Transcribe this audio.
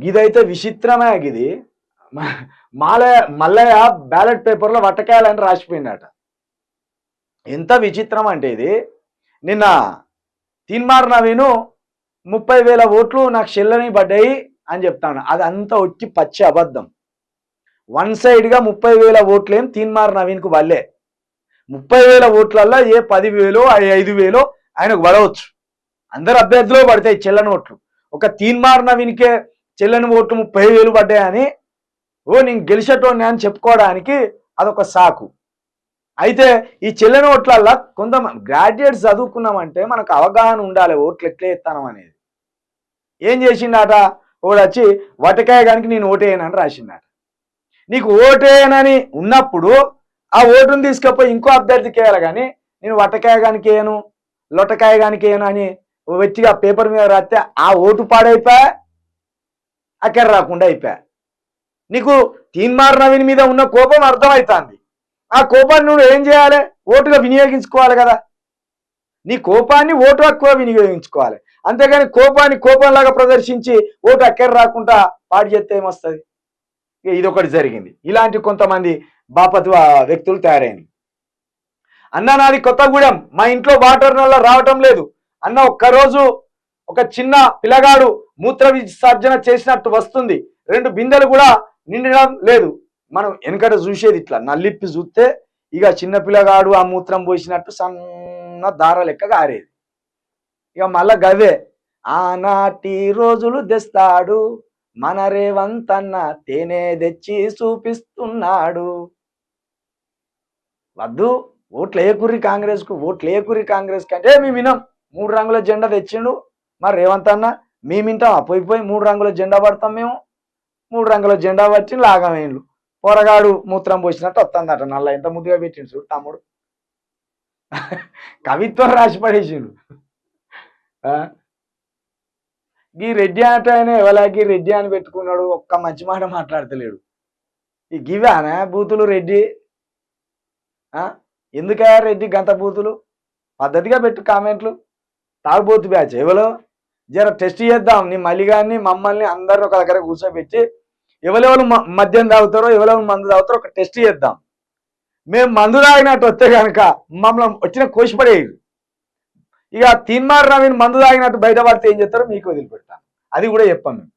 గిదైతే విచిత్రమే గిది. మల్లయ్య బ్యాలెట్ పేపర్లో వట్టకాయాలని రాసిపోయిందట. ఎంత విచిత్రం అంటే ఇది. నిన్న తీన్మార్ నవీను 30,000 ఓట్లు నాకు చెల్లని పడ్డాయి అని చెప్తాను. అదంతా వచ్చి పచ్చి అబద్ధం. వన్ సైడ్గా 30,000 ఓట్లేం తీన్మార్ నవీన్కు వల్లే. 30,000 ఓట్లల్లో ఏ 10,000 5,000 ఆయనకు పడవచ్చు. అందరు అభ్యర్థులు పడతాయి చెల్లని ఓట్లు. ఒక తీన్మార్ నవీన్కే చెల్లని ఓట్లు 30,000 పడ్డాయని నేను గెలిచేటోని అని చెప్పుకోవడానికి అదొక సాకు. అయితే ఈ చెల్లని ఓట్లల్లో కొంతమంది గ్రాడ్యుయేట్స్ చదువుకున్నామంటే మనకు అవగాహన ఉండాలి ఓట్లు ఎట్లా ఎత్తానం అనేది. ఏం చేసిండట, వాడు వచ్చి వటకాయ గానికి నేను ఓటేయనని రాసిండట. నీకు ఓటేయనని ఉన్నప్పుడు ఆ ఓటును తీసుకపోయి ఇంకో అభ్యర్థికి వేయాలి, కానీ నేను వటకాయ గానికి వేయను లొటకాయ గానికి వేయను అని వెచ్చిగా పేపర్ మీద రాస్తే ఆ ఓటు పాడైపోయా, అక్కడ రాకుండా అయిపోయా. నీకు తీన్మార్ నవీన్ మీద ఉన్న కోపం అర్థమవుతుంది. ఆ కోపాన్ని నువ్వు ఏం చేయాలి, ఓటుగా వినియోగించుకోవాలి కదా. నీ కోపాన్ని ఓటు హక్కుగా వినియోగించుకోవాలి. అంతేగాని కోపాన్ని కోపంలాగా ప్రదర్శించి ఓటు అక్కడ రాకుండా పాడు చేస్తే ఏమొస్తుంది. ఇదొకటి జరిగింది. ఇలాంటి కొంతమంది బాపతు వ్యక్తులు తయారైంది. అన్న నాది కొత్తగూడెం, మా ఇంట్లో వాటర్ నల్ల రావటం లేదు అన్న. ఒక్కరోజు ఒక చిన్న పిల్లగాడు మూత్ర విసర్జన చేసినట్టు వస్తుంది, 2 బిందెలు కూడా నిండడం లేదు. మనం వెనకట చూసేది ఇట్లా నల్లిప్పి చూస్తే ఇక చిన్న పిల్లగాడు ఆ మూత్రం పోసినట్టు సన్న దార లెక్క గారేది. ఇక మళ్ళా గవే ఆనాటి రోజులు తెస్తాడు మన రేవంతన్న తేనె తెచ్చి చూపిస్తున్నాడు. వద్దు, ఓట్లు వేయకుర్రి కాంగ్రెస్కు, ఓట్లు వేయకుర్రి కాంగ్రెస్కి అంటే మేము వినాం. 3 రంగుల జెండా తెచ్చిండు మరి రేవంత్ అన్న, మేము వింటాం. పోయి 3 రంగుల జెండా పడతాం మేము. 3 రంగుల జెండా పట్టి లాగమేండ్లు. పొరగాడు మూత్రం పోసినట్టు వస్తుందట నల్ల. ఎంత ముద్దుగా పెట్టిండు చూడు తమ్ముడు. కవిత్వం రాసి పడేసిండు. ఈ రెడ్డి అంటే ఆయన ఎవలాగి రెడ్డి అని పెట్టుకున్నాడు, ఒక్క మంచి మాట మాట్లాడతలేడు. ఈ గివానా బూతులు రెడ్డి? ఎందుకయ్యా రెడ్డి గంత బూతులు? పద్ధతిగా పెట్టు కామెంట్లు. తాగుబోతు బ్యాచ్ ఎవరో జర టెస్ట్ చేద్దాం. నీ మల్లిగాన్ని మమ్మల్ని అందరిని ఒక దగ్గర కూర్చోబెట్టి ఎవరెవరు మద్యం తాగుతారో ఎవరెవరు మందు తాగుతారో ఒక టెస్ట్ చేద్దాం. మేము మందు తాగినట్టు వస్తే కనుక మమ్మల్ని వచ్చిన కోసిపడేది. ఇక తీన్మార్ నవీన్ మందు తాగినట్టు బయటపడితే ఏం చేస్తారో మీకు వదిలిపెడతాను. అది కూడా చెప్పాం మేము.